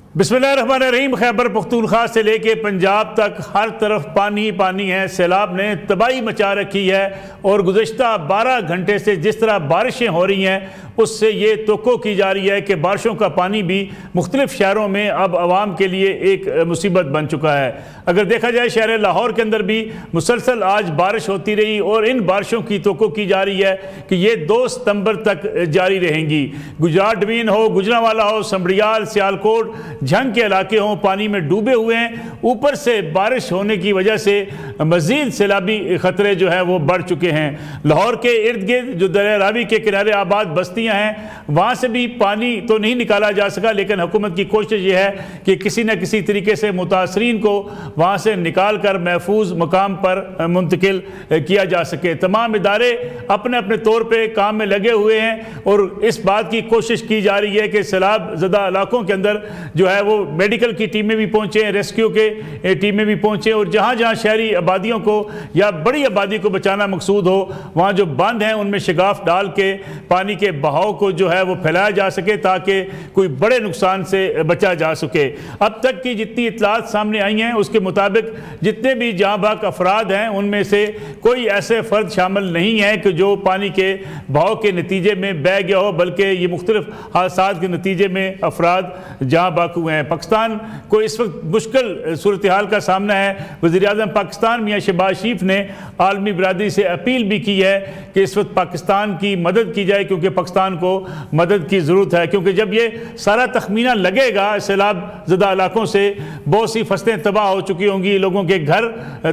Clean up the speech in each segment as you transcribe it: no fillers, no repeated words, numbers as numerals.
बिस्मिल्लाहिर्रहमानिर्रहीम। खैबर पख्तूनख्वा से लेके पंजाब तक हर तरफ पानी ही पानी है। सैलाब ने तबाही मचा रखी है और गुज़श्ता 12 घंटे से जिस तरह बारिशें हो रही हैं उससे ये तवक्को की जा रही है कि बारिशों का पानी भी मुख्तलिफ शहरों में अब आवाम के लिए एक मुसीबत बन चुका है। अगर देखा जाए शहर लाहौर के अंदर भी मुसलसल आज बारिश होती रही और इन बारिशों की तवक्को की जा रही है कि ये 2 सितंबर तक जारी रहेंगी। गुजरात डिवीजन हो, गुजरांवाला हो, संभड़ियाल, सियालकोट, झंग के इलाके हों पानी में डूबे हुए हैं। ऊपर से बारिश होने की वजह से मज़ीद सैलाबी ख़तरे जो है वो बढ़ चुके हैं। लाहौर के इर्द गिर्द जो दरिया रावी के किनारे आबाद बस्तियाँ हैं वहाँ से भी पानी तो नहीं निकाला जा सका, लेकिन हुकूमत की कोशिश ये है कि किसी न किसी तरीके से मुतासरीन को वहाँ से निकाल कर महफूज मकाम पर मुंतकिल किया जा सके। तमाम इदारे अपने अपने तौर पर काम में लगे हुए हैं और इस बात की कोशिश की जा रही है कि सैलाब ज़दा इलाकों के अंदर जो है वो मेडिकल की टीमें भी पहुँचें, रेस्क्यू के टीमें भी पहुँचें और जहाँ जहाँ शहरी आबादियों को या बड़ी आबादी को बचाना मकसूद हो वहाँ जो बंद हैं उनमें शिगाफ डाल के पानी के बहाव को जो है वो फैलाया जा सके ताकि कोई बड़े नुकसान से बचा जा सके। अब तक की जितनी इतलात सामने आई हैं उसके मुताबिक जितने भी जहाँ बाक अफराद हैं उनमें से कोई ऐसे फ़र्द शामिल नहीं है कि जो पानी के बहाव के नतीजे में बह गया हो, बल्कि ये मुख्तलिफ हादसात के नतीजे में अफराद जहाँ बाक हुए हैं। पाकिस्तान को इस वक्त मुश्किल सूरत हाल का सामना है। वज़ीर-ए-आज़म पाकिस्तान मियां शहबाज शरीफ ने आलमी बिरादरी से अपील भी की है कि इस वक्त पाकिस्तान की मदद की जाए क्योंकि पाकिस्तान को मदद की ज़रूरत है। क्योंकि जब ये सारा तखमीना लगेगा सैलाब ज़दा इलाकों से बहुत सी फसलें तबाह हो चुकी होंगी, लोगों के घर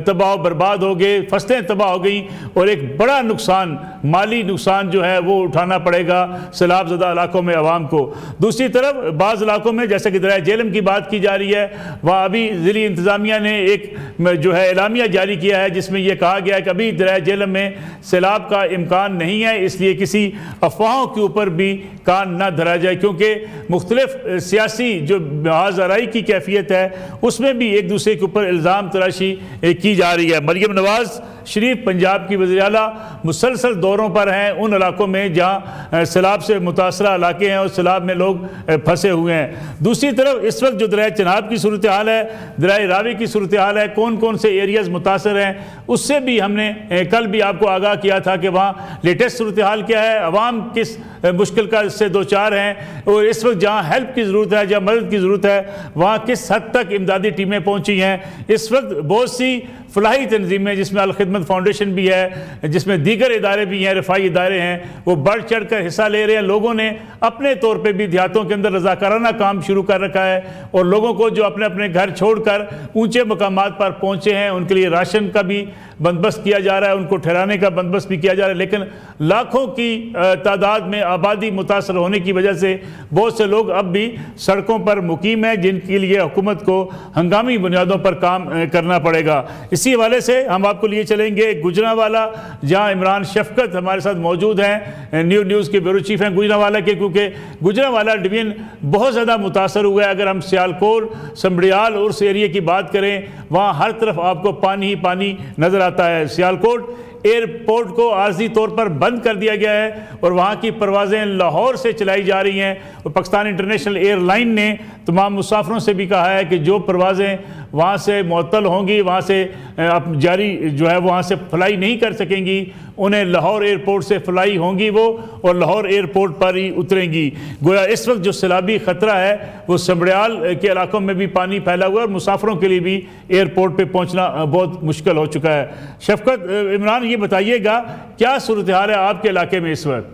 तबाह बर्बाद हो गए, फसलें तबाह हो गई और एक बड़ा नुकसान, माली नुकसान जो है वो उठाना पड़ेगा सैलाब ज़दा इलाकों में आवाम को। दूसरी तरफ बाज़ इलाकों में जैसे कि दरिया जेहलम की बात की जा रही है, वहाँ अभी ज़िली इंतज़ामिया ने एक जो है एलामिया जारी किया है जिसमें यह कहा गया है कि अभी दरिया जेहलम में सैलाब का इम्कान नहीं है, इसलिए किसी अफवाहों के ऊपर भी कान न धरा जाए क्योंकि मुख्तलिफ सियासी जो आज़ाराई की कैफियत है उसमें भी एक दूसरे के ऊपर इल्ज़ाम तराशी की जा रही है। मरियम नवाज़ शरीफ पंजाब की वज़ीर आला मुसलसल दौरों पर हैं उन इलाकों में जहाँ सैलाब से मुतासरा इलाके हैं और सैलाब में लोग फंसे हुए हैं। दूसरी तरफ इस वक्त जो दरिया चनाब की सूरत हाल है, दरिया रावी की सूरत हाल है, कौन कौन से एरियाज़ मुतासर हैं उससे भी हमने कल भी आपको आगाह किया था कि वहाँ लेटेस्ट सूरत हाल क्या है, अवाम किस मुश्किल का से दो चार हैं और इस वक्त जहाँ हेल्प की ज़रूरत है, जहाँ मदद की ज़रूरत है वहाँ किस हद तक इमदादी टीमें पहुँची हैं। इस वक्त बहुत सी फलाही तंजीमें जिसमें अल खिदमत फाउंडेशन भी है, जिसमें दीगर इदारे भी हैं, रफ़ाई इदारे हैं, वो बढ़ चढ़ कर हिस्सा ले रहे हैं। लोगों ने अपने तौर पे भी देहातों के अंदर रज़ाकाराना काम शुरू कर रखा है और लोगों को जो अपने अपने घर छोड़कर ऊंचे मकामात पर पहुंचे हैं उनके लिए राशन का भी बंदोबस्त किया जा रहा है, उनको ठहराने का बंदोबस्त भी किया जा रहा है। लेकिन लाखों की तादाद में आबादी मुतासर होने की वजह से बहुत से लोग अब भी सड़कों पर मुकीम हैं जिनके लिए हुकूमत को हंगामी बुनियादों पर काम करना पड़ेगा। इसी हवाले से हम आपको लिए चलेंगे गुजरांवाला, जहां इमरान शफकत हमारे साथ मौजूद हैं, न्यूज़ के ब्यूरो चीफ हैं गुजरांवाला के, क्योंकि गुजरांवाला डिवीजन बहुत ज़्यादा मुतासर हुआ है। अगर हम सियालकोट, संभड़ियाल और उस एरिए की बात करें वहाँ हर तरफ आपको पानी ही पानी नज़र आता है। सियालकोट एयरपोर्ट को आर्जी तौर पर बंद कर दिया गया है और वहाँ की परवाज़ें लाहौर से चलाई जा रही हैं और पाकिस्तान इंटरनेशनल एयरलाइन ने तमाम मुसाफिरों से भी कहा है कि जो परवाज़ें वहाँ से मुअत्तल होंगी, वहाँ से जारी जो है वहाँ से फ्लाई नहीं कर सकेंगी, उन्हें लाहौर एयरपोर्ट से फ्लाई होंगी वो और लाहौर एयरपोर्ट पर ही उतरेंगी। गोया इस वक्त जो सैलाबी ख़तरा है वो संभड़ियाल के इलाकों में भी पानी फैला हुआ है और मुसाफिरों के लिए भी एयरपोर्ट पे पहुंचना बहुत मुश्किल हो चुका है। शफकत, इमरान ये बताइएगा क्या सूरत हाल है आपके इलाके में इस वक्त?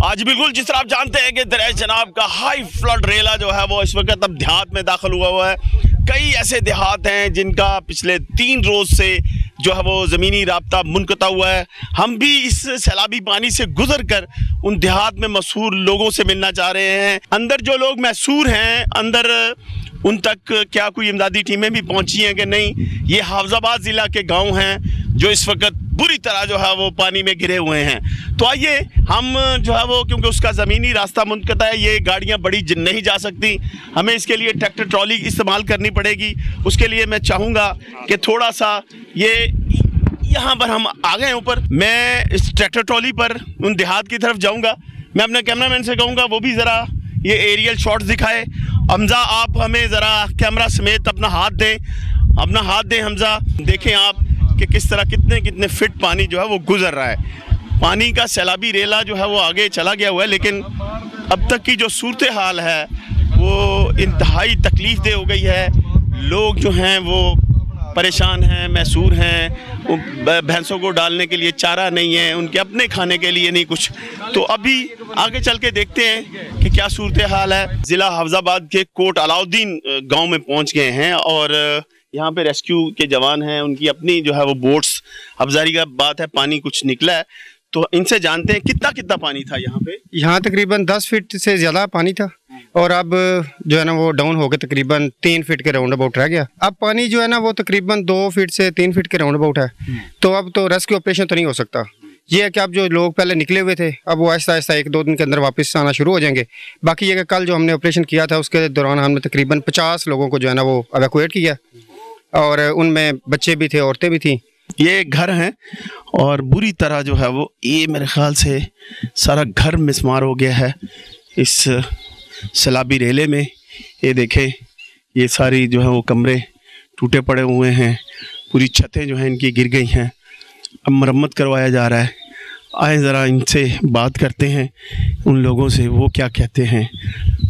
आज बिल्कुल जिस तरह आप जानते हैं कि दरिया चनाब का हाई फ्लड रेला जो है वो इस वक्त अब देहात में दाखिल हुआ है। कई ऐसे देहात हैं जिनका पिछले 3 रोज से जो है वो ज़मीनी राब्ता मुनक़ता हुआ है। हम भी इस सैलाबी पानी से गुजर कर उन देहात में मशहूर लोगों से मिलना चाह रहे हैं। अंदर जो लोग मशहूर हैं अंदर उन तक क्या कोई इमदादी टीमें भी पहुंची हैं कि नहीं, ये हाफजाबाद ज़िला के गांव हैं जो इस वक्त बुरी तरह जो है वो पानी में घिरे हुए हैं। तो आइए हम जो है वो, क्योंकि उसका ज़मीनी रास्ता मुनक़ता है, ये गाड़ियां बड़ी नहीं जा सकती, हमें इसके लिए ट्रैक्टर ट्रॉली इस्तेमाल करनी पड़ेगी। उसके लिए मैं चाहूँगा कि थोड़ा सा ये यहाँ पर हम आ गए ऊपर, मैं इस ट्रैक्टर ट्रॉली पर उन देहात की तरफ जाऊँगा। मैं अपने कैमरामैन से कहूँगा वो भी ज़रा ये एरियल शॉट्स दिखाए हमजा, आप हमें ज़रा कैमरा समेत अपना हाथ दें हमजा। देखें आप कि किस तरह कितने फिट पानी जो है वो गुजर रहा है। पानी का सैलाबी रेला जो है वो आगे चला गया हुआ है, लेकिन अब तक की जो सूरत हाल है वो इंतहाई तकलीफ़देह हो गई है। लोग जो हैं वो परेशान हैं, मैसूर हैं, भैंसों को डालने के लिए चारा नहीं है, उनके अपने खाने के लिए नहीं कुछ। तो अभी आगे चल के देखते हैं कि क्या सूरत हाल है। ज़िला हफ्ज़ाबाद के कोट अलाउद्दीन गांव में पहुंच गए हैं और यहाँ पे रेस्क्यू के जवान हैं, उनकी अपनी जो है वो बोट्स, अफजारी का बात है, पानी कुछ निकला है। तो इनसे जानते हैं कितना पानी था यहाँ पे। यहाँ तकरीबन 10 फीट से ज़्यादा पानी था और अब जो है ना वो डाउन हो गया, तकरीबन 3 फीट के राउंड अबाउट रह गया। अब पानी जो है ना वो तकरीबन 2 फीट से 3 फीट के राउंड अबाउट है। तो अब तो रेस्क्यू ऑपरेशन तो नहीं हो सकता। ये है कि अब जो लोग पहले निकले हुए थे अब वो आहिस्ता आहिस्ता 1-2 दिन के अंदर वापस आना शुरू हो जाएंगे। बाकी ये कि कल जो हमने ऑपरेशन किया था उसके दौरान हमने तकरीबन 50 लोगों को जो है ना वो एवैक्यूएट किया और उनमें बच्चे भी थे, औरतें भी थी। ये घर हैं और बुरी तरह जो है वो ये मेरे ख्याल से सारा घर मिसमार हो गया है इस सैलाबी रेले में। ये देखें, ये सारी जो है वो कमरे टूटे पड़े हुए हैं, पूरी छतें जो हैं इनकी गिर गई हैं। अब मरम्मत करवाया जा रहा है। आए ज़रा इनसे बात करते हैं, उन लोगों से वो क्या कहते हैं।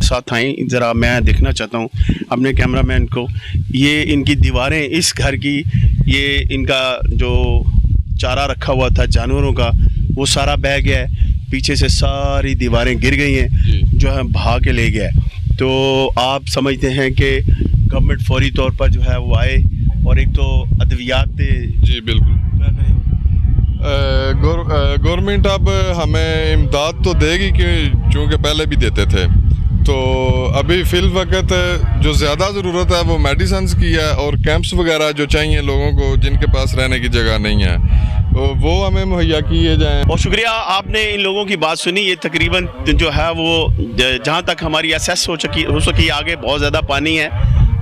साथ आए ज़रा, मैं देखना चाहता हूँ अपने कैमरामैन को। ये इनकी दीवारें इस घर की, ये इनका जो चारा रखा हुआ था जानवरों का वो सारा बह गया है। पीछे से सारी दीवारें गिर गई हैं, जो है बहा के ले गया है। तो आप समझते हैं कि गवर्नमेंट फौरी तौर पर जो है वो आए और एक तो अद्वियात दे। जी बिल्कुल, गवर्नमेंट अब हमें इमदाद तो देगी क्योंकि पहले भी देते थे। तो अभी फिल वक्त जो ज़्यादा ज़रूरत है वो मेडिसिन्स की है और कैंप्स वगैरह जो चाहिए लोगों को जिनके पास रहने की जगह नहीं है वो हमें मुहैया किए जाएँ। बहुत शुक्रिया, आपने इन लोगों की बात सुनी। ये तकरीबन जो है वो जहाँ तक हमारी असेस हो सकी आगे बहुत ज़्यादा पानी है,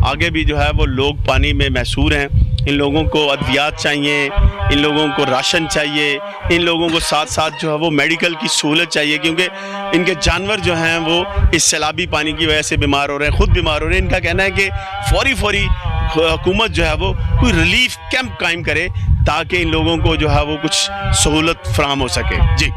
आगे भी जो है वो लोग पानी में मैसूर हैं। इन लोगों को अद्वियात चाहिए, इन लोगों को राशन चाहिए, इन लोगों को साथ साथ जो है वो मेडिकल की सहूलत चाहिए, क्योंकि इनके जानवर जो हैं वो इस सैलाबी पानी की वजह से बीमार हो रहे हैं, खुद बीमार हो रहे हैं। इनका कहना है कि फौरी हुकूमत जो है वो कोई रिलीफ कैंप कायम करे ताकि इन लोगों को जो है वो कुछ सहूलत फराहम हो सके। जी,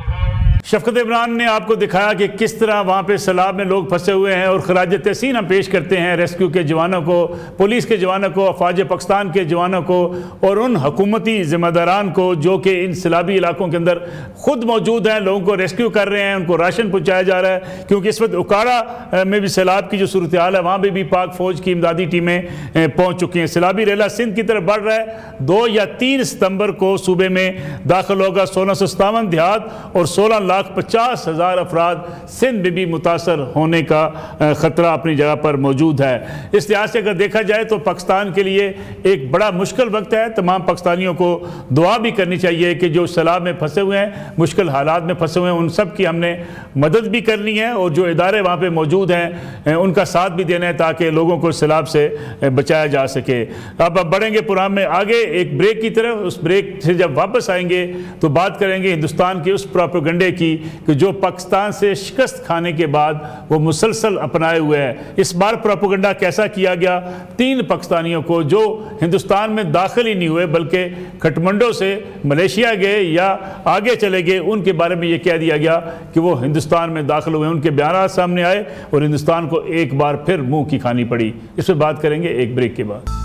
शफकत इमरान ने आपको दिखाया कि किस तरह वहाँ पे सैलाब में लोग फंसे हुए हैं और खराज तहसीन हम पेश करते हैं रेस्क्यू के जवानों को, पुलिस के जवानों को, अफवाज पाकिस्तान के जवानों को और उन हुकूमती ज़िम्मेदारान को जो कि इन सैलाबी इलाकों के अंदर खुद मौजूद हैं, लोगों को रेस्क्यू कर रहे हैं, उनको राशन पहुँचाया जा रहा है। क्योंकि इस वक्त उकाड़ा में भी सैलाब की जो सूरत हाल है वहाँ पर भी पाक फ़ौज की इमदादी टीमें पहुँच चुकी हैं। सैलाबी रेला सिंध की तरफ बढ़ रहा है। 2 या 3 सितंबर को सूबे में दाखिल होगा। 1657 देहात और 16,50,000 अफराद सिंध में भी मुतासर होने का ख़तरा अपनी जगह पर मौजूद है। इस लिहाज से अगर देखा जाए तो पाकिस्तान के लिए एक बड़ा मुश्किल वक्त है। तमाम पाकिस्तानियों को दुआ भी करनी चाहिए कि जो सैलाब में फंसे हुए हैं, मुश्किल हालात में फंसे हुए हैं, उन सब की हमने मदद भी करनी है और जो इदारे वहाँ पर मौजूद हैं उनका साथ भी देना है ताकि लोगों को सैलाब से बचाया जा सके। अब बढ़ेंगे प्रोग्राम में आगे एक ब्रेक की तरफ। उस ब्रेक से जब वापस आएंगे तो बात करेंगे हिंदुस्तान के उस प्रोपेगेंडे की कि जो पाकिस्तान से शिकस्त खाने के बाद वो मुसलसल अपनाए हुए है। इस बार प्रोपेगेंडा कैसा किया गया? 3 पाकिस्तानियों को जो हिंदुस्तान में दाखिल ही नहीं हुए बल्कि काठमांडू से मलेशिया गए या आगे चले गए, उनके बारे में ये कह दिया गया कि वो हिंदुस्तान में दाखिल हुए। उनके बयान सामने आए और हिंदुस्तान को एक बार फिर मुंह की खानी पड़ी। इस पर बात करेंगे एक ब्रेक के बाद।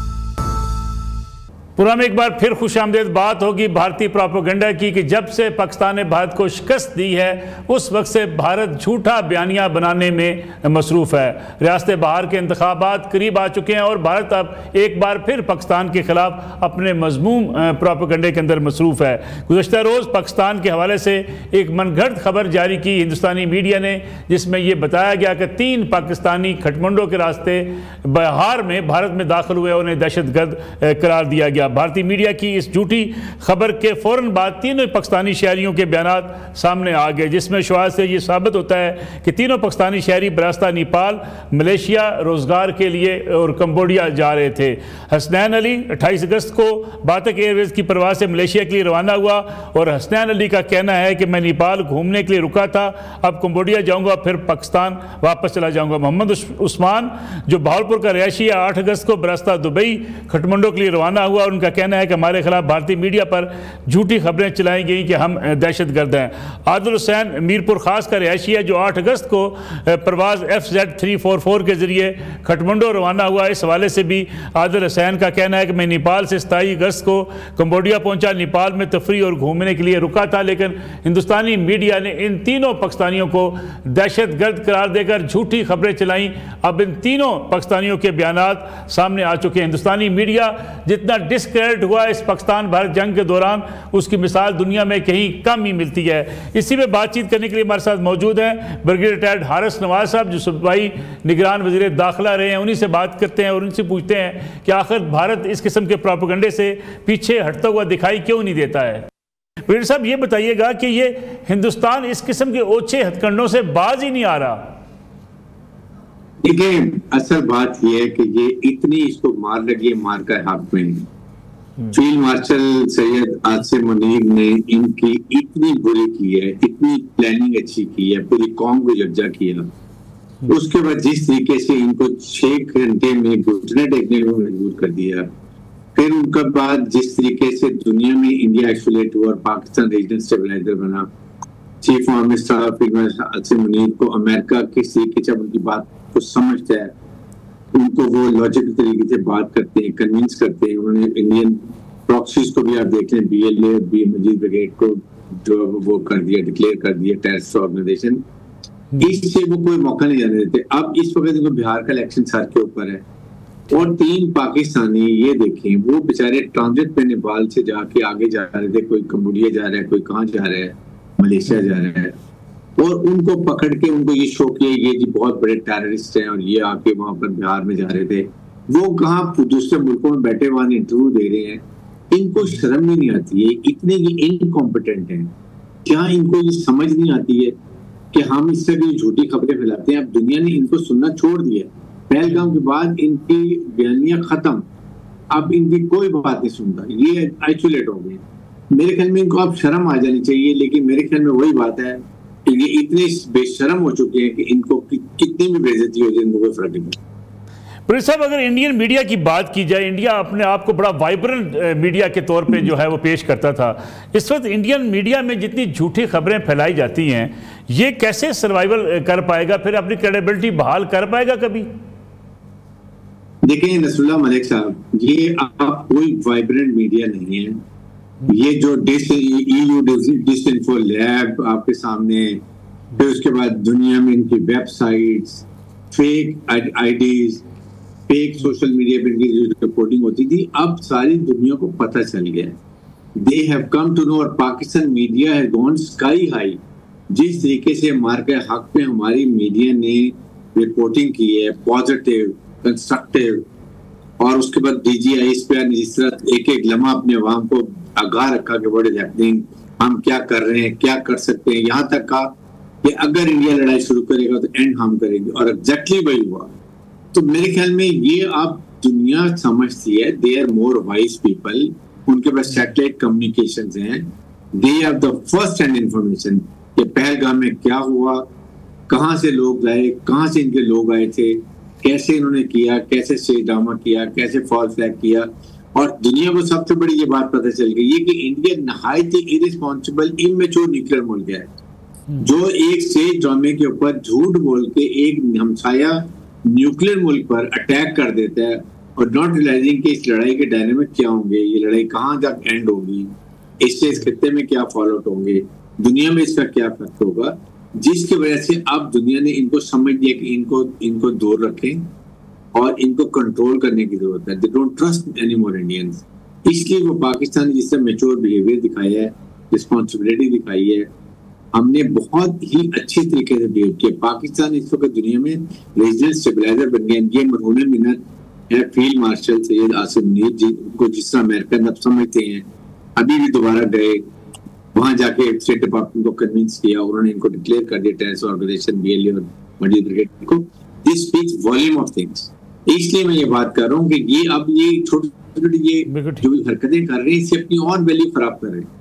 पुराने एक बार फिर खुशामदीद बात होगी भारतीय प्रोपेगेंडा की कि जब से पाकिस्तान ने भारत को शिकस्त दी है उस वक्त से भारत झूठा बयानिया बनाने में मसरूफ़ है। रियासत बाहर के इंतखाबात करीब आ चुके हैं और भारत अब एक बार फिर पाकिस्तान के खिलाफ अपने मजमूम प्रोपेगेंडे के अंदर मसरूफ़ है। गुज़श्ता रोज़ पाकिस्तान के हवाले से एक मनगढ़ंत खबर जारी की हिंदुस्तानी मीडिया ने, जिसमें यह बताया गया कि 3 पाकिस्तानी काठमांडू के रास्ते बिहार में भारत में दाखिल हुए, उन्हें दहशतगर्द करार दिया गया। भारतीय मीडिया की इस झूठी खबर के फ़ौरन बाद तीनों पाकिस्तानी शहरियों के बयान सामने आ गए, जिसमें शुरुआत से ये साबित होता है कि तीनों पाकिस्तानी शहरी बरास्ता नेपाल, मलेशिया रोज़गार के लिए और कंबोडिया जा रहे थे। हसनैन अली 28 अगस्त को बातक एयरवेज की परवाज से मलेशिया के लिए रवाना हुआ और हसनैन अली का कहना है कि मैं नेपाल घूमने के लिए रुका था, अब कंबोडिया जाऊंगा, फिर पाकिस्तान वापस चला जाऊंगा। मोहम्मद उस्मान जो बहावलपुर का रिहायशी है 8 अगस्त को बरास्ता दुबई खटमंडो के लिए रवाना हुआ और उनका कहना है कि हमारे खिलाफ भारतीय मीडिया पर झूठी खबरें चलाई गई कि हम दहशतगर्द हैं। आदिल हुसैन मीरपुर खास का रिहायशी है जो 8 अगस्त को परवाज FZ 344 के जरिए खटमंडो रवाना हुआ। इस हवाले से भी आदिल हुसैन का कहना है कि मैं नेपाल से 27 अगस्त को कंबोडिया पहुंचा, नेपाल में तफरी और घूमने के लिए रुका था, लेकिन हिंदुस्तानी मीडिया ने इन तीनों पाकिस्तानियों को दहशतगर्द करार देकर झूठी खबरें चलाई। अब इन तीनों पाकिस्तानियों के बयानात सामने आ चुके हैं। हिंदुस्तानी मीडिया जितना डिस्क्रेडिट हुआ इस पाकिस्तान भारत जंग के दौरान, उसकी मिसाल दुनिया में कहीं कम ही मिलती है। इसी में बातचीत करने के लिए हमारे साथ मौजूद हैं ब्रिगेडियर रिटायर्ड हारिस नवाज साहब जो सूबाई निगरान वज़ीर दाखिला रहे हैं। उन्हीं से बात करते हैं और उनसे पूछते हैं कि आखिर भारत इस किस्म के प्रोपेगेंडे से पीछे हटता हुआ दिखाई क्यों नहीं देता है। ब्रिगेडियर साहब ये बताइएगा कि ये हिंदुस्तान इस किस्म के ओछे हथकंडों से बाज ही नहीं आ रहा। देखिए, असल बात यह है कि ये इतनी इसको मार लगी, मार का हक में फील्ड मार्शल सैयद आसिम मुनीर ने इनकी इतनी बुरी की है, इतनी प्लानिंग अच्छी की है, पूरी कौम को यकजा किया। उसके बाद जिस तरीके से इनको 6 घंटे में घुटने टेकने को मजबूर कर दिया, फिर उनका बाद जिस तरीके से दुनिया में इंडिया आइसोलेट हुआ और पाकिस्तान रीजनल स्टेबलाइजर बना, chief of staff field Asim Munir को अमेरिका किस तरीके से उनकी बात को समझता है, उनको वो लॉजिकल तरीके से बात करते हैं, कन्विंस करते हैं। उन्होंने इंडियन प्रॉक्सीज को भी आप देख लें, BLA बी मजीद ब्रिगेड को जो वो कर दिया, डिक्लेयर कर दिया टेररिस्ट ऑर्गेनाइजेशन, इससे वो कोई मौका नहीं जाने देते। अब इस वक्त इनको बिहार का इलेक्शन सर के ऊपर है और 3 पाकिस्तानी ये देखें, वो बेचारे ट्रांजिट पे नेपाल से जाके आगे जा रहे थे, कोई कंबोडिया जा रहा है, कोई कहाँ जा रहा है, मलेशिया जा रहा है, और उनको पकड़ के उनको ये शो किया ये जी बहुत बड़े टेररिस्ट हैं और ये आके वहां पर बिहार में जा रहे थे। वो कहाँ दूसरे मुल्कों में बैठे हुए इंटरव्यू दे रहे हैं। इनको शर्म भी नहीं आती है, इतने ही इनकॉम्पिटेंट हैं। क्या इनको ये समझ नहीं आती है कि हम इससे भी झूठी खबरें फैलाते हैं। अब दुनिया ने इनको सुनना छोड़ दिया। पहलगाम के बाद इनकी बयानियां खत्म, अब इनकी कोई बात नहीं सुनता, ये आइसोलेट हो गए। मेरे ख्याल में इनको अब शर्म आ जानी चाहिए, लेकिन मेरे ख्याल में वही बात है कि ये इतने बेशर्म हो चुके हैं कि इनको कितनी भी बेइज्जती हो जाए इनको कोई फर्क नहीं। पुलिस साहब, अगर इंडियन मीडिया की बात की जाए, इंडिया अपने आप को बड़ा वाइब्रेंट मीडिया के तौर पे जो है वो पेश करता था। इस वक्त इंडियन मीडिया में जितनी झूठी खबरें फैलाई जाती हैं, ये कैसे सर्वाइवल कर पाएगा, फिर अपनी क्रेडिबिलिटी बहाल कर पाएगा कभी? देखिए नसरुल्लाह मलिक साहब, ये आप कोई वाइब्रेंट मीडिया नहीं है। ये जो डिसइंफो लैब आपके सामने, फिर उसके बाद दुनिया में इनकी websites, fake IDs, fake social media पे इनकी रिपोर्टिंग होती थी, अब सारी दुनिया को पता चल गया। They have come to know और Pakistan media has gone sky high. जिस तरीके से मार के हक पे हमारी मीडिया ने रिपोर्टिंग की है, पॉजिटिव, कंस्ट्रक्टिव, और उसके बाद DGI ने जिस तरह एक एक लम्हा अपने अवाम को आगाह रखा कि व्हाट इज हैपनिंग, हम क्या कर रहे हैं, क्या कर सकते हैं, यहाँ तक कहा कि अगर इंडिया लड़ाई शुरू करेगा तो एंड हम करेंगे, और एग्जैक्टली वही हुआ। तो मेरे ख्याल में ये अब दुनिया समझती है, they are more wise people, उनके पास सैटेलाइट कम्युनिकेशंस हैं, they have the first hand information कि पहलगाम में क्या हुआ, कहाँ से लोग आए, कहाँ से इनके लोग आए थे, कैसे इन्होंने किया, कैसे स्टेज ड्रामा किया, कैसे फॉल्स फ्लैग किया। और दुनिया को सबसे बड़ी ये बात पता चल गई है कि इंडिया नहायत ही इरिस्पॉन्सिबल इमेच्योर न्यूक्लियर मुल्क है, जो एक स्टेज ड्रामे के ऊपर झूठ बोल के एक हमसाया न्यूक्लियर मुल्क पर अटैक कर देता है, और नॉट रियलाइजिंग कि इस लड़ाई के डायनामिक क्या होंगे, ये लड़ाई कहाँ तक एंड होगी, इससे इस खत्ते में क्या फॉलो आउट होंगे, दुनिया में इसका क्या इफेक्ट होगा, जिसकी वजह से अब दुनिया ने इनको समझ लिया कि इनको दूर रखें और इनको कंट्रोल करने की जरूरत है। They don't trust any more Indians. इसलिए वो पाकिस्तान ने जिससे मैच्योर बिहेवियर दिखाया है, रिस्पॉन्सिबिलिटी दिखाई है, हमने बहुत ही अच्छी तरीके से बिहेव किया। पाकिस्तान इस वक्त दुनिया में रीजनल स्टेबलाइजर बन गया। ये मरहून मिन्नत फील्ड मार्शल सैयद आसिम मुनीर जी को जिस तरह अमेरिकन अब समझते हैं, अभी भी दोबारा गए वहां जाके स्टेट डिपार्टमेंट को कन्विंस किया, उन्होंने इनको डिक्लेयर कर दिया टेररिस्ट ऑर्गेनाइजेशन BLA और मडी ब्रिगेड को। This speaks volume of things. इसलिए मैं ये बात कर रहा हूँ कि ये अब ये छोटी छोटी ये जो हरकतें कर रहे हैं इससे अपनी और वैल्यू खराब कर रहे हैं।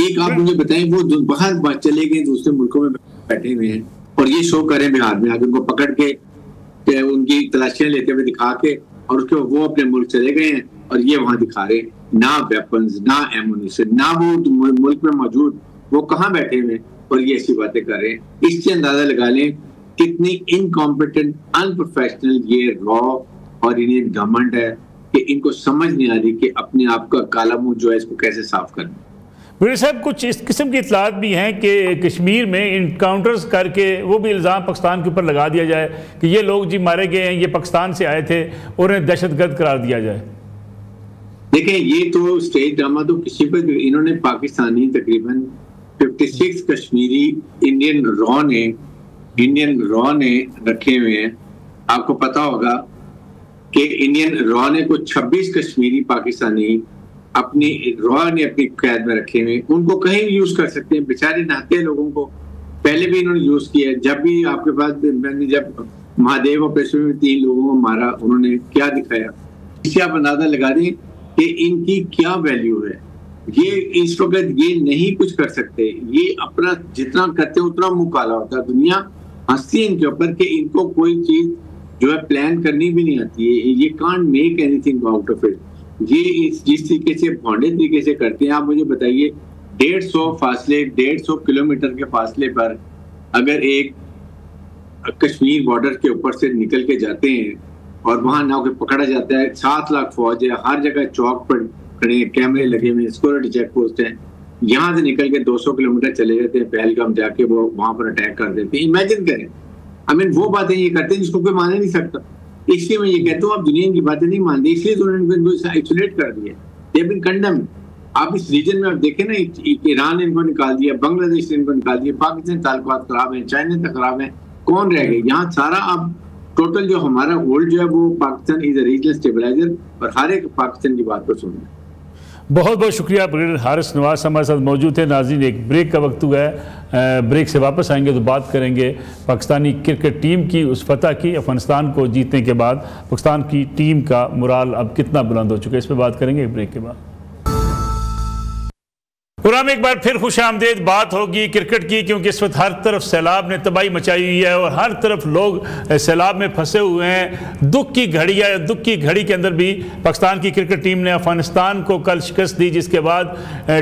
एक आप मुझे बताएं, वो बाहर चले गए दूसरे मुल्कों में बैठे हुए हैं और ये शो करें बिहार में आके, उनको पकड़ के उनकी तलाशियां लेते हुए दिखा के, और उसके वो अपने मुल्क चले गए हैं और ये वहां दिखा रहे हैं ना वेपन्स ना एमुनिशन ना वो मुल्क में मौजूद, वो कहाँ बैठे हुए और ये ऐसी बातें कर रहे हैं। इससे अंदाजा लगा लें कितनी इनकॉम्पिटेंट अनप्रोफेशनल ये रॉ और इंडियन गवर्नमेंट है कि इनको समझ नहीं आ रही कि अपने आप का काला मुंह जो है इसको कैसे साफ करना। ब्रिगेडियर साहब, कुछ इस किस्म की इतलात भी हैं कि कश्मीर में इनकाउंटर्स करके वो भी इल्ज़ाम पाकिस्तान के ऊपर लगा दिया जाए कि ये लोग जी मारे गए हैं, ये पाकिस्तान से आए थे और उन्हें दहशतगर्द करार दिया जाए। देखें, ये तो स्टेज ड्रामा तो किसी पर, इन्होंने पाकिस्तानी तकरीबन 56 कश्मीरी इंडियन रॉ ने रखे हुए हैं। आपको पता होगा कि इंडियन रॉ ने को 26 कश्मीरी पाकिस्तानी अपनी रॉ ने अपनी कैद में रखे हुए, उनको कहीं भी यूज कर सकते हैं। बेचारे नहाते लोगों को पहले भी इन्होंने यूज किया है। जब भी आपके पास, मैंने जब महादेव ऑपरेशन में 3 लोगों को मारा, उन्होंने क्या दिखाया, इससे आप अंदाजा लगा दें कि इनकी क्या वैल्यू है। ये इस वक्त ये नहीं कुछ कर सकते, ये अपना जितना करते हैं उतना मुंह काला होता है। दुनिया हंसती है इनके ऊपर कि इनको कोई चीज जो है प्लान करनी भी नहीं आती है। ये can't make anything out of it. ये जिस तरीके से भौंडे तरीके से करते हैं, आप मुझे बताइए 150 किलोमीटर के फासले पर अगर एक कश्मीर बॉर्डर के ऊपर से निकल के जाते हैं और वहां ना पकड़ा जाता है, 7 लाख फौज है, हर जगह चौक पर खड़े कैमरे लगे हुए, सिक्योरिटी चेक पोस्ट है, यहाँ से निकल के 200 किलोमीटर चले जाते हैं पहलगाम जाके, वो वहां पर अटैक कर देते हैं। इमेजिन करें, वो बातें ये करते हैं जिसको कोई मान ही नहीं सकता। इसलिए मैं ये कहता हूँ आप दुनिया की बातें नहीं मानते, इसलिए तो उन्होंने इनको आइसोलेट कर दिया, दे हैव बीन कंडेम्ड। आप इस रीजन में आप देखें ना, ईरान ने इनको निकाल दिया, बांग्लादेश ने इनको निकाल दिया, पाकिस्तान ताल्लुकात खराब है, चाइना तक खराब है, कौन रह गए यहाँ? सारा अब टोटल जो हमारा वर्ल्ड जो है वो Pakistan is a regional stabiliser, और हर एक पाकिस्तान की बात को सुन रहे हैं। बहुत बहुत शुक्रिया ब्रिगेडियर हारिस नवाज हमारे साथ मौजूद थे। नाज़रीन, एक ब्रेक का वक्त हुआ है, ब्रेक से वापस आएंगे तो बात करेंगे पाकिस्तानी क्रिकेट टीम की उस फतह की, अफगानिस्तान को जीतने के बाद पाकिस्तान की टीम का मोराल अब कितना बुलंद हो चुका है, इस पर बात करेंगे ब्रेक के बाद। पुराना एक बार फिर खुशामदीद बात होगी क्रिकेट की, क्योंकि इस वक्त हर तरफ सैलाब ने तबाही मचाई हुई है और हर तरफ लोग सैलाब में फंसे हुए हैं। दुख की घड़ी है, दुख की घड़ी के अंदर भी पाकिस्तान की क्रिकेट टीम ने अफगानिस्तान को कल शिकस्त दी, जिसके बाद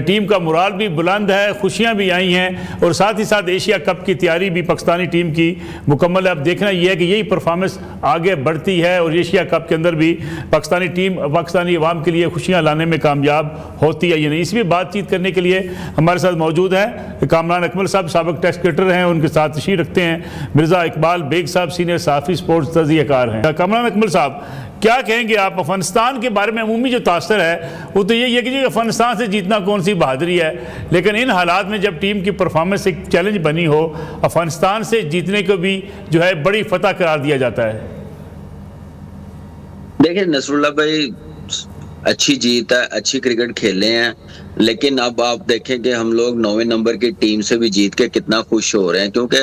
टीम का मुराल भी बुलंद है, खुशियां भी आई हैं और साथ ही साथ एशिया कप की तैयारी भी पाकिस्तानी टीम की मुकम्मल है। अब देखना यह है कि यही परफॉर्मेंस आगे बढ़ती है और एशिया कप के अंदर भी पाकिस्तानी टीम पाकिस्तानी अवाम के लिए खुशियाँ लाने में कामयाब होती है या नहीं। इसी पर बातचीत करने के लिए हमारे साथ मौजूद हैं कामरान अकमल साहब, साबिक टेस्ट क्रिकेटर हैं, उनके साथ तशरीफ रखते हैं मिर्ज़ा इकबाल बेग साहब, सीनियर साफ़ी स्पोर्ट्स तज़कियाकार हैं। कामरान अकमल साहब, क्या कहेंगे आप अफगानिस्तान के बारे में? अमूमी जो तासर है वो तो यही है कि अफगानिस्तान से जीतना कौन सी बहादुरी है, लेकिन इन हालात में जब टीम की परफॉर्मेंस एक चैलेंज बनी हो, अफगानिस्तान से जीतने को भी जो है बड़ी फतह करार दिया जाता है। देखिए नसरुल्लाह भाई, अच्छी जीत है, अच्छी क्रिकेट खेले हैं, लेकिन अब आप देखें कि हम लोग 9वें नंबर की टीम से भी जीत के कितना खुश हो रहे हैं, क्योंकि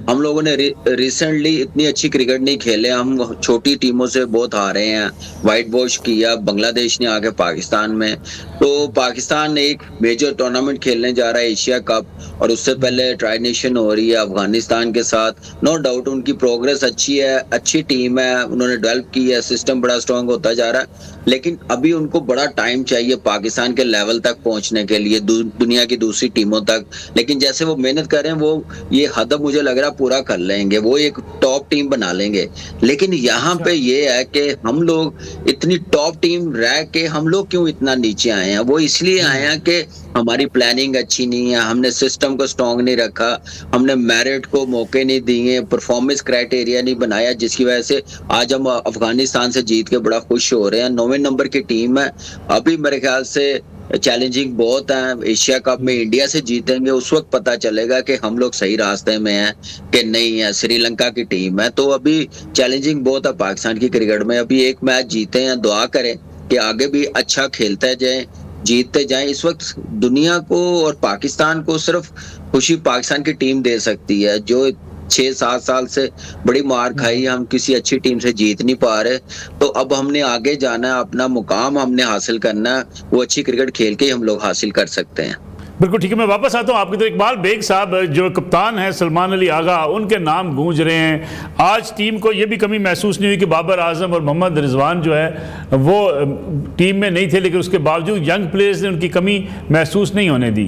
हम लोगों ने रिसेंटली इतनी अच्छी क्रिकेट नहीं खेले, हम छोटी टीमों से बहुत हारे हैं, वाइट वॉश किया, बांग्लादेश ने आके पाकिस्तान में, तो पाकिस्तान एक मेजर टूर्नामेंट खेलने जा रहा है एशिया कप, और उससे पहले ट्राई नेशन हो रही है अफगानिस्तान के साथ। नो डाउट उनकी प्रोग्रेस अच्छी है, अच्छी टीम है, उन्होंने डेवलप की है, सिस्टम बड़ा स्ट्रांग होता जा रहा है, लेकिन अभी उनको बड़ा टाइम चाहिए पाकिस्तान के लेवल तक पहुंचने के लिए, दुनिया की दूसरी टीमों तक। लेकिन जैसे वो मेहनत कर रहे हैं, वो ये हदफ मुझे लग रहा है पूरा कर लेंगे, वो एक टॉप टीम बना लेंगे। लेकिन यहाँ पे ये है कि हम लोग इतनी टॉप टीम रह के हम लोग क्यों इतना नीचे आए हैं? वो इसलिए आए हैं कि हमारी प्लानिंग अच्छी नहीं है, हमने सिस्टम को स्ट्रॉन्ग नहीं रखा, हमने मेरिट को मौके नहीं दिए, परफॉर्मेंस क्राइटेरिया नहीं बनाया, जिसकी वजह से आज हम अफगानिस्तान से जीत के बड़ा खुश हो रहे हैं। 9वें नंबर की टीम है, अभी मेरे ख्याल से चैलेंजिंग बहुत है। एशिया कप में इंडिया से जीतेंगे उस वक्त पता चलेगा कि हम लोग सही रास्ते में हैं कि नहीं है। श्रीलंका की टीम है तो अभी चैलेंजिंग बहुत है पाकिस्तान की क्रिकेट में। अभी एक मैच जीते हैं, दुआ करें कि आगे भी अच्छा खेलते जाएं, जीतते जाएं। इस वक्त दुनिया को और पाकिस्तान को सिर्फ खुशी पाकिस्तान की टीम दे सकती है, जो 6-7 साल से बड़ी मार खाई, हम किसी अच्छी टीम से जीत नहीं पा रहे। तो अब हमने आगे जाना है, अपना मुकाम हमने हासिल करना है, वो अच्छी क्रिकेट खेल के हम लोग हासिल कर सकते हैं। बिल्कुल ठीक है, मैं वापस आता हूँ आपकी तो। इकबाल बेग साहब जो कप्तान हैं सलमान अली आगा, उनके नाम गूंज रहे हैं। आज टीम को ये भी कमी महसूस नहीं हुई कि बाबर आजम और मोहम्मद रिजवान जो है वो टीम में नहीं थे, लेकिन उसके बावजूद यंग प्लेयर्स ने उनकी कमी महसूस नहीं होने दी।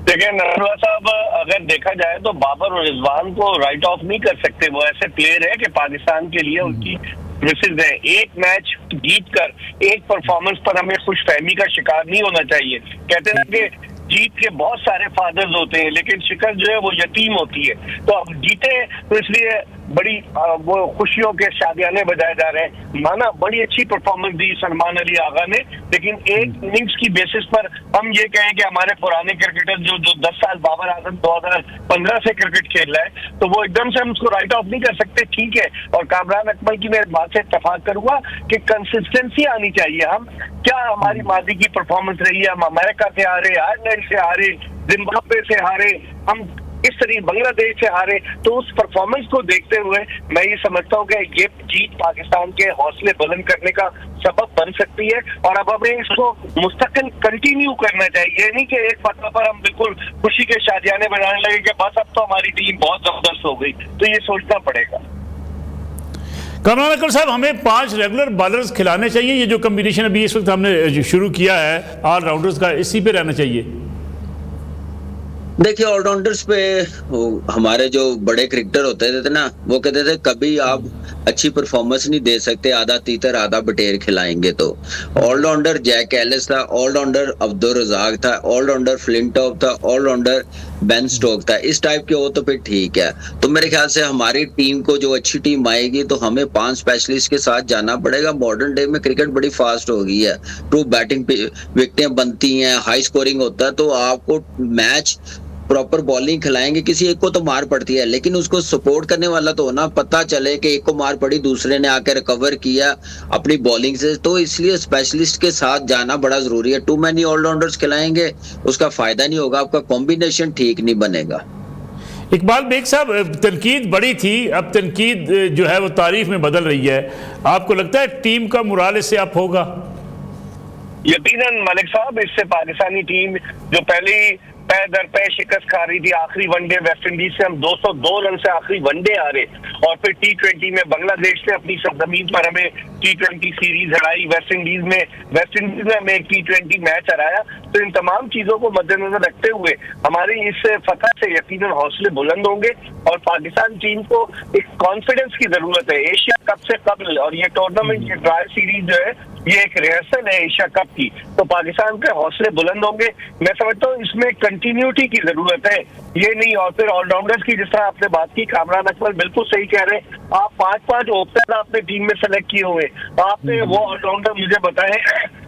देखिए नजरुल्लाह साहब, अगर देखा जाए तो बाबर और रिजवान को राइट ऑफ नहीं कर सकते। वो ऐसे प्लेयर है कि पाकिस्तान के लिए उनकी मिसेज है। एक मैच जीतकर एक परफॉर्मेंस पर हमें खुशफहमी का शिकार नहीं होना चाहिए। कहते हैं कि जीत के बहुत सारे फादर्स होते हैं लेकिन शिकस्त जो है वो यतीम होती है। तो अब जीते तो इसलिए बड़ी वो खुशियों के शादियाने बजाए जा रहे हैं। माना बड़ी अच्छी परफॉर्मेंस दी सलमान अली आगा ने, लेकिन एक इनिंग्स की बेसिस पर हम ये कहें कि हमारे पुराने क्रिकेटर जो 10 साल बाबर आजम 2015 से क्रिकेट खेल रहा है तो वो एकदम से हम उसको राइट ऑफ नहीं कर सकते। ठीक है, और कामरान अकमल की मैं बात से इत्तेफाक करूंगा कि कंसिस्टेंसी आनी चाहिए। हम क्या हमारी मादी की परफॉर्मेंस रही है, हम अमेरिका से हारे, आयरलैंड से हारे, जिम्बाब्वे से हारे, हम इस तरीके बांग्लादेश से हारे, तो उस परफॉर्मेंस को देखते हुए मैं ये समझता हूँ कि ये जीत पाकिस्तान के हौसले बुलंद करने का सबब बन सकती है। और अब हमें इसको मुस्तकिल कंटिन्यू करना चाहिए, नहीं कि एक फतह पर हम बिल्कुल खुशी के शादियाने बनाने लगे कि बस अब तो हमारी टीम बहुत जबरदस्त हो गई। तो ये सोचना पड़ेगा। कामरान अकमल साहब, हमें 5 रेगुलर बॉलर्स खिलाने चाहिए। ये जो कम्बिनेशन अभी इस वक्त हमने शुरू किया है ऑलराउंडर्स का, इसी पे रहना चाहिए। देखिए ऑलराउंडर्स पे हमारे जो बड़े क्रिकेटर होते थे ना, वो कहते थे कभी आप अच्छी परफॉर्मेंस नहीं दे सकते, आधा तीतर आधा बटेर खिलाएंगे। तो ऑलराउंडर जैक एलिस था, ऑलराउंडर अब्दुल रजाक था, ऑलराउंडर फ्लिंटॉफ था, ऑलराउंडर बेन स्टोक था। इस टाइप के हो तो फिर ठीक है। तो मेरे ख्याल से हमारी टीम को जो अच्छी टीम आएगी तो हमें 5 स्पेशलिस्ट के साथ जाना पड़ेगा। मॉडर्न डे में क्रिकेट बड़ी फास्ट हो गई है, ट्रू बैटिंग विकेटें बनती हैं, हाई स्कोरिंग होता है, तो आपको मैच प्रॉपर बॉलिंग खिलाएंगे। किसी एक को तो मार पड़ती है लेकिन उसको सपोर्ट करने वाला तो होना, पता चले कि एक को मार पड़ी दूसरे ने आकर रिकवर किया अपनी बॉलिंग से। तो इसलिए स्पेशलिस्ट के साथ जाना बड़ा जरूरी है। टू मैनी ऑलराउंडर्स खिलाएंगे उसका फायदा नहीं होगा, आपका कॉम्बिनेशन ठीक नहीं बनेगा। इकबाल बेग साहब, तनकीद बड़ी थी, अब तनकीद जो है वो तारीफ में बदल रही है। आपको लगता है टीम का मुराल इससे अप होगा? यकीनन मलिक साहब, इससे पाकिस्तानी टीम जो पहले पैर दर पैर शिकस्त खा रही थी, आखिरी वनडे वेस्टइंडीज से हम 202 रन से आखिरी वनडे हारे, और फिर T20 में बांग्लादेश से अपनी सरजमीन पर हमें T20 सीरीज हराई, वेस्टइंडीज में हमें एक T20 मैच हराया। तो इन तमाम चीजों को मद्देनजर रखते हुए हमारी इस फतह से यकीनन हौसले बुलंद होंगे और पाकिस्तान टीम को एक कॉन्फिडेंस की जरूरत है एशिया कप से कबल। और ये टूर्नामेंट, ये ट्रायल सीरीज जो है ये एक रिहर्सल है एशिया कप की, तो पाकिस्तान के हौसले बुलंद होंगे। मैं समझता हूँ इसमें कंटिन्यूटी की जरूरत है, ये नहीं। और फिर ऑलराउंडर्स की जिस तरह आपने बात की, कामरान अकमल बिल्कुल सही कह रहे हैं। आप 5-5 ओपनर आपने टीम में सेलेक्ट किए हुए, आपने वो ऑलराउंडर मुझे बताए,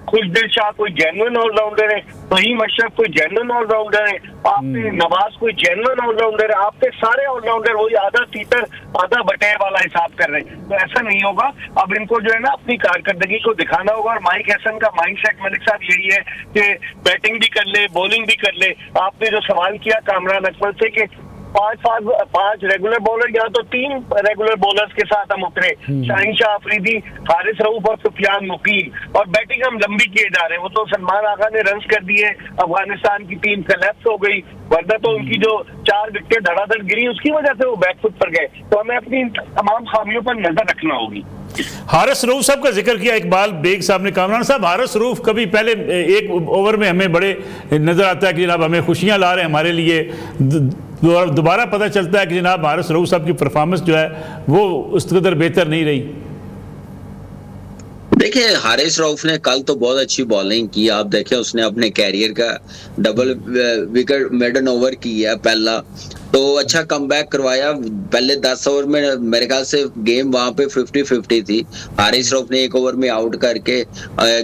खुशदिल शाह कोई जेन्युइन ऑलराउंडर है, फहीम अशरफ कोई जेन्युइन ऑलराउंडर है, आपने नवाज कोई जेन्युइन ऑलराउंडर है, आपके सारे ऑलराउंडर वही आधा तीतर आधा बटेर वाला हिसाब कर रहे हैं। तो ऐसा नहीं होगा। अब इनको जो है ना अपनी कारकर्दगी को दिखाना होगा। और माइक हसन का माइंडसेट मलिक साहब यही है कि बैटिंग भी कर ले, बॉलिंग भी कर ले। आपने जो सवाल किया कामरान अकमल से कि 5 रेगुलर बॉलर, या तो 3 रेगुलर बॉलर्स के साथ हम उतरे, शाहीन शाह अफरीदी, हारिस रऊफ और सुफियान मुकीम, और बैटिंग हम लंबी किए जा रहे हैं। वो तो सलमान आगा ने रन्स कर दिए, अफगानिस्तान की टीम कलेप्स हो गई, वरना तो उनकी जो 4 विकेट धड़ाधड़ गिरी उसकी वजह से वो बैकफुट पर गए। तो हमें अपनी तमाम खामियों पर नजर रखना होगी। हारिस रऊफ साहब का जिक्र किया इकबाल बेग साहब ने। कामरान साहब, हारिस रऊफ कभी पहले एक ओवर में हमें बड़े नजर आता है कि जनाब हमें खुशियां ला रहे हैं हमारे लिए, दोबारा पता चलता है कि जनाब हारिस रऊफ साहब की परफॉर्मेंस जो है वो उस कदर बेहतर नहीं रही। देखिए हारिस रऊफ ने कल तो बहुत अच्छी बॉलिंग की। आप देखें उसने अपने कैरियर का डबल विकेट मेडन ओवर किया पहला, तो अच्छा कमबैक करवाया। पहले 10 ओवर में मेरे ख्याल से गेम वहां पे 50-50 थी। हारिस रऊफ ने 1 ओवर में आउट करके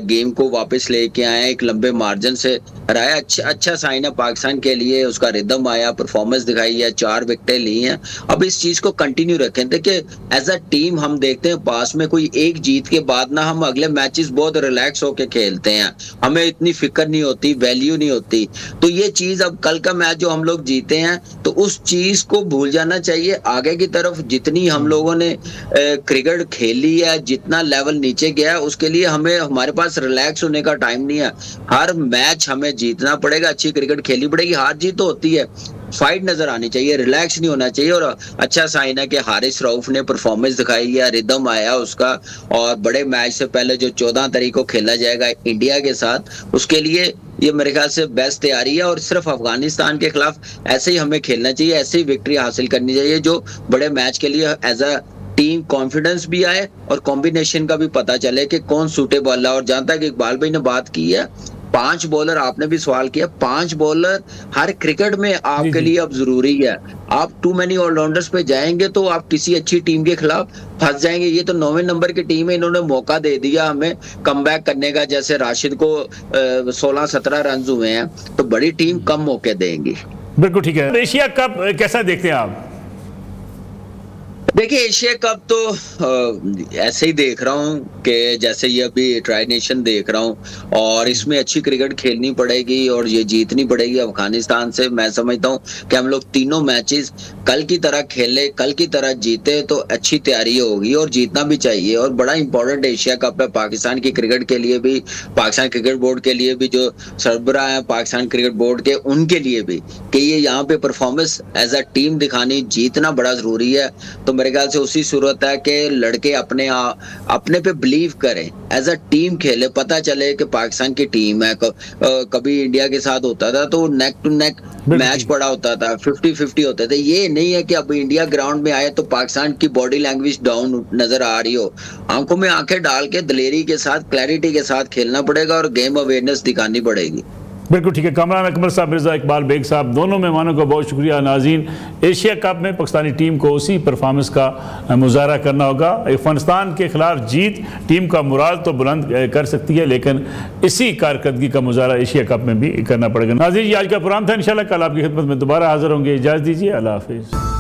गेम को वापस लेके आया, एक लंबे मार्जिन से हराया। अच्छा साइन है पाकिस्तान के लिए, उसका रिदम आया, परफॉर्मेंस दिखाई है, 4 विकेटें ली हैं। अब इस चीज को कंटिन्यू रखें। देखिए एज अ टीम हम देखते हैं पास में कोई एक जीत के बाद ना हम अगले मैचेस बहुत रिलैक्स होके खेलते हैं, हमें इतनी फिक्र नहीं होती, वैल्यू नहीं होती। तो ये चीज अब कल का मैच जो हम लोग जीते हैं तो उस चीज को भूल जाना चाहिए। आगे की तरफ जितनी हम लोगों ने क्रिकेट खेली है, जितना लेवल नीचे गया है, उसके लिए हमारे पास रिलैक्स होने का टाइम नहीं है। हर मैच हमें जीतना पड़ेगा, अच्छी क्रिकेट खेलनी पड़ेगी। हार जीत तो होती है, फाइट नजर आनी चाहिए, रिलैक्स नहीं होना चाहिए। और अच्छा साइन है कि हारिस रऊफ ने परफॉर्मेंस दिखाई है, रिदम आया उसका। और बड़े मैच से पहले जो 14 तारीख को खेला जाएगा इंडिया के साथ, उसके लिए ये मेरे ख्याल से बेस्ट तैयारी है। और सिर्फ अफगानिस्तान के खिलाफ ऐसे ही हमें खेलना चाहिए, ऐसे ही विक्ट्री हासिल करनी चाहिए जो बड़े मैच के लिए एज अ टीम कॉन्फिडेंस भी आए और कॉम्बिनेशन का भी पता चले कि कौन सूटेबल है। और जहां तक इकबाल भाई ने बात की है 5 बॉलर, आपने भी सवाल किया, 5 बॉलर हर क्रिकेट में आपके लिए अब जरूरी है। आप टू मेनी ऑलराउंडर्स पे जाएंगे तो आप किसी अच्छी टीम के खिलाफ फंस जाएंगे। ये तो 9वें नंबर की टीम है, इन्होंने मौका दे दिया हमें कमबैक करने का। जैसे राशिद को 16-17 रन हुए हैं, तो बड़ी टीम कम मौके देंगी। बिल्कुल ठीक है। एशिया कप कैसा देखते हैं आप? देखिए एशिया कप तो ऐसे ही देख रहा हूँ कि जैसे ये अभी ट्राई नेशन देख रहा हूँ, और इसमें अच्छी क्रिकेट खेलनी पड़ेगी और ये जीतनी पड़ेगी अफगानिस्तान से। मैं समझता हूँ कि हम लोग तीनों मैचेस कल की तरह खेले, कल की तरह जीते तो अच्छी तैयारी होगी, और जीतना भी चाहिए। और बड़ा इंपॉर्टेंट एशिया कप है पाकिस्तान की क्रिकेट के लिए भी, पाकिस्तान क्रिकेट बोर्ड के लिए भी, जो सरबराह है पाकिस्तान क्रिकेट बोर्ड के, उनके लिए भी, कि ये यहाँ पे परफॉर्मेंस एज अ टीम दिखानी, जीतना बड़ा जरूरी है। तो मेरे ख्याल से उसी सूरत है कि लड़के अपने पे बिलीव करें, एज अ टीम खेले, पता चले कि पाकिस्तान की टीम है। कभी इंडिया के साथ होता था तो नेक टू नेक मैच पड़ा होता था, 50-50 होते थे। ये नहीं है कि अब इंडिया ग्राउंड में आए तो पाकिस्तान की बॉडी लैंग्वेज डाउन नजर आ रही हो। आंखों में आंखें डाल के दिलेरी के साथ, क्लैरिटी के साथ खेलना पड़ेगा और गेम अवेयरनेस दिखानी पड़ेगी। बिल्कुल ठीक है। कामरान अकबर साहब, मिर्जा इकबाल बेग साहब, दोनों मेहमानों का बहुत शुक्रिया। नाज़रीन, एशिया कप में पाकिस्तानी टीम को उसी परफॉर्मेंस का मुजाहरा करना होगा। अफगानिस्तान के खिलाफ जीत टीम का मुराल तो बुलंद कर सकती है, लेकिन इसी कारकर्दगी का मुजाहरा एशिया कप में भी करना पड़ेगा। नाज़रीन, ये आज का प्रोग्राम था। इंशाल्लाह कल आपकी खिदमत में दोबारा हाजिर होंगे। इजाज़त दीजिए। अल्लाह हाफिज़।